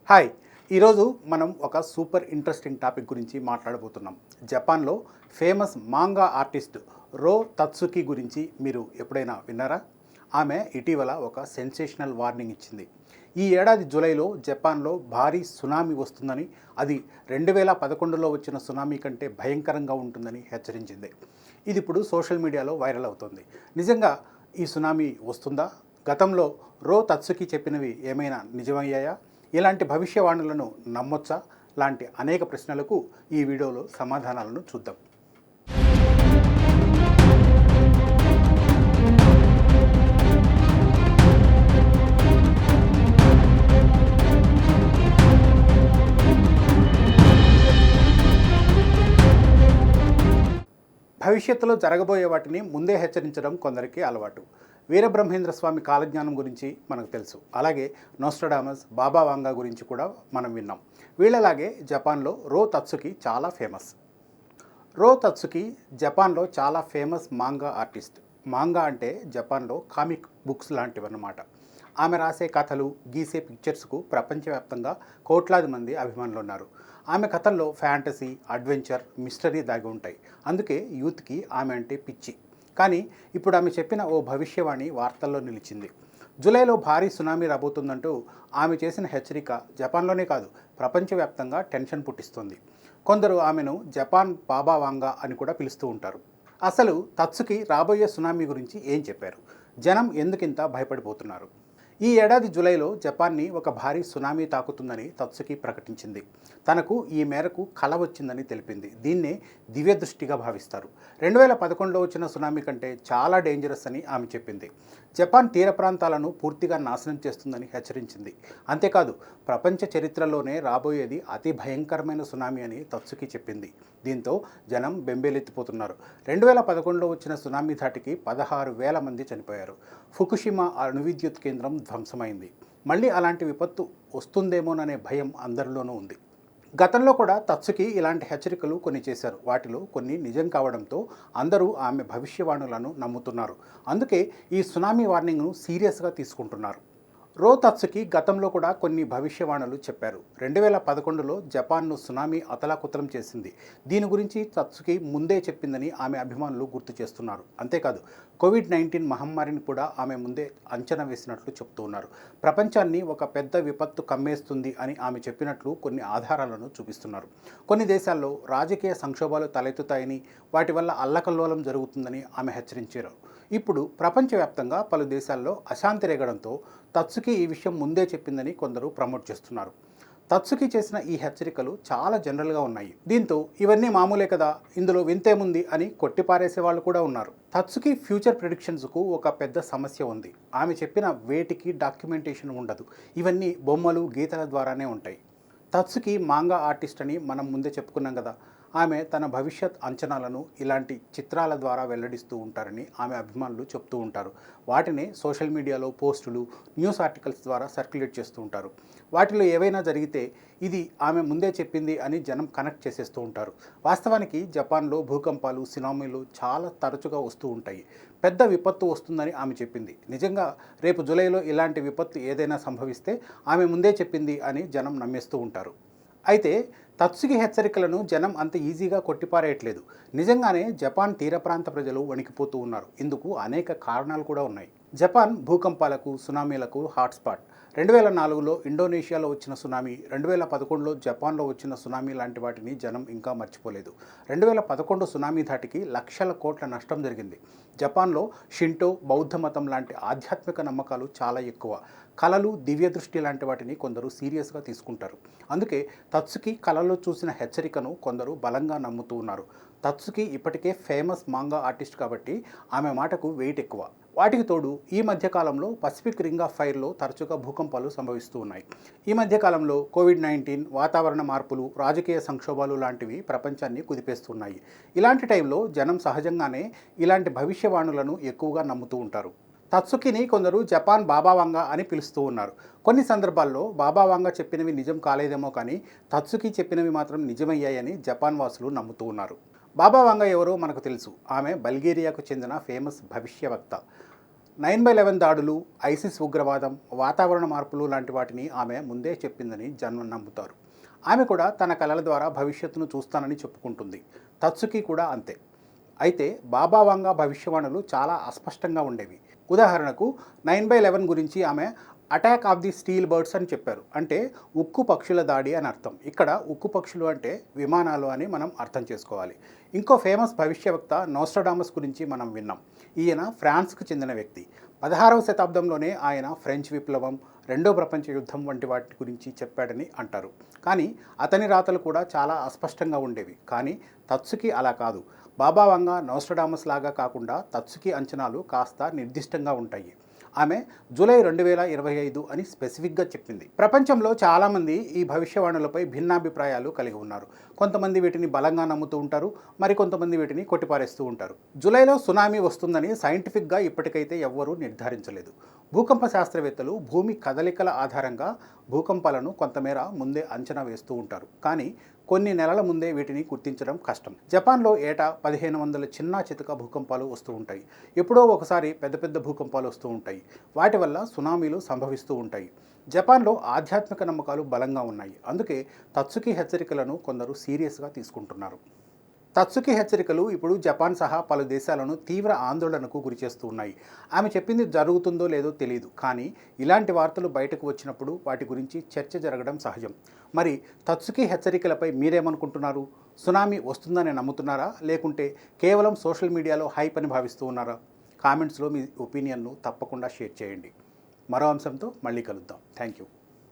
Hi. ఈరోజు మనం ఒక సూపర్ ఇంట్రెస్టింగ్ టాపిక్ గురించి మాట్లాడబోతున్నాం. జపాన్లో ఫేమస్ మాంగా ఆర్టిస్ట్ రో తత్సుకి గురించి మీరు ఎప్పుడైనా విన్నారా? ఆమె ఇటీవల ఒక సెన్సేషనల్ వార్నింగ్ ఇచ్చింది. ఈ ఏడాది జూలైలో జపాన్లో భారీ సునామీ వస్తుందని, అది 2011లో వచ్చిన సునామీ కంటే భయంకరంగా ఉంటుందని హెచ్చరించింది. ఇది ఇప్పుడు సోషల్ మీడియాలో వైరల్ అవుతోంది. నిజంగా ఈ సునామీ వస్తుందా? గతంలో రో తత్సుకి చెప్పినవి ఏమైనా నిజమయ్యాయా? ఇలాంటి భవిష్యవాణులను నమ్మొచ్చా? లాంటి అనేక ప్రశ్నలకు ఈ వీడియోలో సమాధానాలను చూద్దాం. భవిష్యత్తులో జరగబోయే వాటిని ముందే హెచ్చరించడం కొందరికి అలవాటు. వీరబ్రహ్మేంద్ర స్వామి కాలజ్ఞానం గురించి మనకు తెలుసు. అలాగే నోస్ట్రడామస్, బాబా వాంగా గురించి కూడా మనం విన్నాం. వీళ్ళలాగే జపాన్లో రో తత్సుకి చాలా ఫేమస్. రో తత్సుకి జపాన్లో చాలా ఫేమస్ మాంగా ఆర్టిస్ట్. మాంగా అంటే జపాన్లో కామిక్ బుక్స్ లాంటివన్నమాట. ఆమె రాసే కథలు, గీసే పిక్చర్స్కు ప్రపంచవ్యాప్తంగా కోట్లాది మంది అభిమానులు ఉన్నారు. ఆమె కథల్లో ఫ్యాంటసీ, అడ్వెంచర్, మిస్టరీ దాగి ఉంటాయి. అందుకే యూత్కి ఆమె అంటే పిచ్చి. కానీ ఇప్పుడు ఆమె చెప్పిన ఓ భవిష్యవాణి వార్తల్లో నిలిచింది. జూలైలో భారీ సునామీ రాబోతుందంటూ ఆమె చేసిన హెచ్చరిక జపాన్లోనే కాదు, ప్రపంచవ్యాప్తంగా టెన్షన్ పుట్టిస్తుంది. కొందరు ఆమెను జపాన్ బాబా వాంగా అని కూడా పిలుస్తూ ఉంటారు. అసలు తత్సుకి రాబోయే సునామీ గురించి ఏం చెప్పారు? జనం ఎందుకింత భయపడిపోతున్నారు? ఈ ఏడాది జూలైలో జపాన్ని ఒక భారీ సునామీ తాకుతుందని తత్సుకి ప్రకటించింది. తనకు ఈ మేరకు కల వచ్చిందని తెలిపింది. దీన్నే దివ్యదృష్టిగా భావిస్తారు. 2011లో వచ్చిన సునామీ కంటే చాలా డేంజరస్ అని ఆమె చెప్పింది. జపాన్ తీర ప్రాంతాలను పూర్తిగా నాశనం చేస్తుందని హెచ్చరించింది. అంతేకాదు, ప్రపంచ చరిత్రలోనే రాబోయేది అతి భయంకరమైన సునామీ అని తత్సుకి చెప్పింది. దీంతో జనం బెంబేలెత్తిపోతున్నారు. 2011లో వచ్చిన సునామీ ధాటికి 16,000 మంది చనిపోయారు. ఫుకుషిమా అణువిద్యుత్ కేంద్రం ధ్వంసమైంది. మళ్ళీ అలాంటి విపత్తు వస్తుందేమోననే భయం అందరిలోనూ ఉంది. గతంలో కూడా తత్సుకి ఇలాంటి హెచ్చరికలు కొన్ని చేశారు. వాటిలో కొన్ని నిజం కావడంతో అందరూ ఆమె భవిష్యవాణులను నమ్ముతున్నారు. అందుకే ఈ సునామీ వార్నింగ్ను సీరియస్గా తీసుకుంటున్నారు. రో తత్సుకి గతంలో కూడా కొన్ని భవిష్యవాణులు చెప్పారు. 2011లో జపాన్ను సునామీ అతలాకుతలం చేసింది. దీని గురించి తత్సుకి ముందే చెప్పిందని ఆమె అభిమానులు గుర్తు చేస్తున్నారు. అంతేకాదు, కోవిడ్-19 మహమ్మారిని కూడా ఆమె ముందే అంచనా వేసినట్లు చెప్తూ ఉన్నారు. ప్రపంచాన్ని ఒక పెద్ద విపత్తు కమ్మేస్తుంది అని ఆమె చెప్పినట్లు కొన్ని ఆధారాలను చూపిస్తున్నారు. కొన్ని దేశాల్లో రాజకీయ సంక్షోభాలు తలెత్తుతాయని, వాటి వల్ల అల్లకల్లోలం జరుగుతుందని ఆమె హెచ్చరించారు. ఇప్పుడు ప్రపంచవ్యాప్తంగా పలు దేశాల్లో అశాంతి రేగడంతో తత్సుకి ఈ విషయం ముందే చెప్పిందని కొందరు ప్రమోట్ చేస్తున్నారు. తత్సుకి చేసిన ఈ హెచ్చరికలు చాలా జనరల్గా ఉన్నాయి. దీంతో ఇవన్నీ మామూలే కదా, ఇందులో వింతేముంది అని కొట్టిపారేసే వాళ్ళు కూడా ఉన్నారు. తత్సుకి ఫ్యూచర్ ప్రిడిక్షన్స్కు ఒక పెద్ద సమస్య ఉంది. ఆమె చెప్పిన వేటికి డాక్యుమెంటేషన్ ఉండదు. ఇవన్నీ బొమ్మలు, గీతల ద్వారానే ఉంటాయి. తత్సుకి మాంగా ఆర్టిస్ట్ అని మనం ముందే చెప్పుకున్నాం కదా. ఆమె తన భవిష్యత్ అంచనాలను ఇలాంటి చిత్రాల ద్వారా వెల్లడిస్తూ ఉంటారని ఆమె అభిమానులు చెప్తూ ఉంటారు. వాటిని సోషల్ మీడియాలో పోస్టులు, న్యూస్ ఆర్టికల్స్ ద్వారా సర్క్యులేట్ చేస్తూ ఉంటారు. వాటిలో ఏవైనా జరిగితే ఇది ఆమె ముందే చెప్పింది అని జనం కనెక్ట్ చేసేస్తూ ఉంటారు. వాస్తవానికి జపాన్లో భూకంపాలు, సునామీలు చాలా తరచుగా వస్తూ ఉంటాయి. పెద్ద విపత్తు వస్తుందని ఆమె చెప్పింది. నిజంగా రేపు జూలైలో ఇలాంటి విపత్తు ఏదైనా సంభవిస్తే ఆమె ముందే చెప్పింది అని జనం నమ్మేస్తూ ఉంటారు. అయితే తత్సుకి హెచ్చరికలను జనం అంత ఈజీగా కొట్టిపారేయట్లేదు. నిజంగానే జపాన్ తీర ప్రాంత ప్రజలు వణికిపోతూ ఉన్నారు. ఇందుకు అనేక కారణాలు కూడా ఉన్నాయి. Japan భూకంపాలకు, సునామీలకు hotspot. 2004లో ఇండోనేషియాలో వచ్చిన సునామీ, 2011లో జపాన్లో వచ్చిన సునామీ లాంటి వాటిని జనం ఇంకా మర్చిపోలేదు. 2011 సునామీ ధాటికి లక్షల కోట్ల నష్టం జరిగింది. జపాన్లో షింటో, బౌద్ధ మతం లాంటి ఆధ్యాత్మిక నమ్మకాలు చాలా ఎక్కువ. కళలు, దివ్య దృష్టి లాంటి వాటిని కొందరు సీరియస్గా తీసుకుంటారు. అందుకే తత్సుకి కళలో చూసిన హెచ్చరికను కొందరు బలంగా నమ్ముతూ ఉన్నారు. తత్సుకి ఇప్పటికే ఫేమస్ మాంగా ఆర్టిస్ట్ కాబట్టి ఆమె మాటకు వెయిట్ ఎక్కువ. వాటికి తోడు ఈ మధ్యకాలంలో పసిఫిక్ రింగ్ ఆఫ్ ఫైర్లో తరచుగా భూకంపాలు సంభవిస్తూ ఉన్నాయి. ఈ మధ్యకాలంలో కోవిడ్-19, వాతావరణ మార్పులు, రాజకీయ సంక్షోభాలు లాంటివి ప్రపంచాన్ని కుదిపేస్తున్నాయి. ఇలాంటి టైంలో జనం సహజంగానే ఇలాంటి భవిష్యవాణులను ఎక్కువగా నమ్ముతూ ఉంటారు. తత్సుకిని కొందరు జపాన్ బాబా వాంగా అని పిలుస్తూ ఉన్నారు. కొన్ని సందర్భాల్లో బాబా వాంగా చెప్పినవి నిజం కాలేదేమో కానీ తత్సుకి చెప్పినవి మాత్రం నిజమయ్యాయని జపాన్ వాసులు నమ్ముతూ ఉన్నారు. బాబా వాంగా ఎవరో మనకు తెలుసు. ఆమె బల్గేరియాకు చెందిన ఫేమస్ భవిష్యవక్త. 9/11 దాడులు, ఐసిస్ ఉగ్రవాదం, వాతావరణ మార్పులు లాంటి వాటిని ఆమె ముందే చెప్పిందని జనం నమ్ముతారు. ఆమె కూడా తన కళల ద్వారా భవిష్యత్తును చూస్తానని చెప్పుకుంటుంది. తత్సుకి కూడా అంతే. అయితే బాబా వాంగా భవిష్యవాణులు చాలా అస్పష్టంగా ఉండేవి. ఉదాహరణకు 9/11 గురించి ఆమె attack of the steel birds అని చెప్పారు. అంటే ఉక్కు పక్షుల దాడి అని అర్థం. ఇక్కడ ఉక్కు పక్షులు అంటే విమానాలు అని మనం అర్థం చేసుకోవాలి. ఇంకో ఫేమస్ భవిష్యవక్త నోస్ట్రడామస్ గురించి మనం విన్నాం. ఈయన ఫ్రాన్స్కు చెందిన వ్యక్తి. 16వ శతాబ్దంలోనే ఆయన ఫ్రెంచ్ విప్లవం, రెండో ప్రపంచ యుద్ధం వంటి వాటి గురించి చెప్పాడని అంటారు. కానీ అతని రాతలు కూడా చాలా అస్పష్టంగా ఉండేవి. కానీ తత్సుకి అలా కాదు. బాబా వాంగా నోస్ట్రడామస్ లాగా కాకుండా తత్సుకి అంచనాలు కాస్త నిర్దిష్టంగా ఉంటాయి. ఆమె జూలై 2025 అని స్పెసిఫిక్గా చెప్పింది. ప్రపంచంలో చాలామంది ఈ భవిష్యవాణులపై భిన్నాభిప్రాయాలు కలిగి ఉన్నారు. కొంతమంది వీటిని బలంగా నమ్ముతూ ఉంటారు, మరికొంతమంది వీటిని కొట్టిపారేస్తూ ఉంటారు. జూలైలో సునామీ వస్తుందని సైంటిఫిక్గా ఇప్పటికైతే ఎవ్వరూ నిర్ధారించలేదు. భూకంప శాస్త్రవేత్తలు భూమి కదలికల ఆధారంగా భూకంపాలను కొంతమేర ముందే అంచనా వేస్తూ ఉంటారు. కానీ కొన్ని నెలల ముందే వీటిని గుర్తించడం కష్టం. జపాన్లో ఏటా 1500 చిన్న చితక భూకంపాలు వస్తూ ఉంటాయి. ఎప్పుడో ఒకసారి పెద్ద పెద్ద భూకంపాలు వస్తూ ఉంటాయి. వాటి వల్ల సునామీలు సంభవిస్తూ ఉంటాయి. జపాన్లో ఆధ్యాత్మిక నమ్మకాలు బలంగా ఉన్నాయి. అందుకే తత్సుకి హెచ్చరికలను కొందరు సీరియస్గా తీసుకుంటున్నారు. తత్సుకి హెచ్చరికలు ఇప్పుడు జపాన్ సహా పలు దేశాలను తీవ్ర ఆందోళనకు గురిచేస్తూ ఉన్నాయి. ఆమె చెప్పింది జరుగుతుందో లేదో తెలియదు. కానీ ఇలాంటి వార్తలు బయటకు వచ్చినప్పుడు వాటి గురించి చర్చ జరగడం సహజం. మరి తత్సుకి హెచ్చరికలపై మీరేమనుకుంటున్నారు? సునామీ వస్తుందని నమ్ముతున్నారా? లేకుంటే కేవలం సోషల్ మీడియాలో హైప్ అని భావిస్తూ ఉన్నారా? కామెంట్స్లో మీ ఒపీనియన్ను తప్పకుండా షేర్ చేయండి. మరో అంశంతో మళ్ళీ కలుద్దాం. Thank you.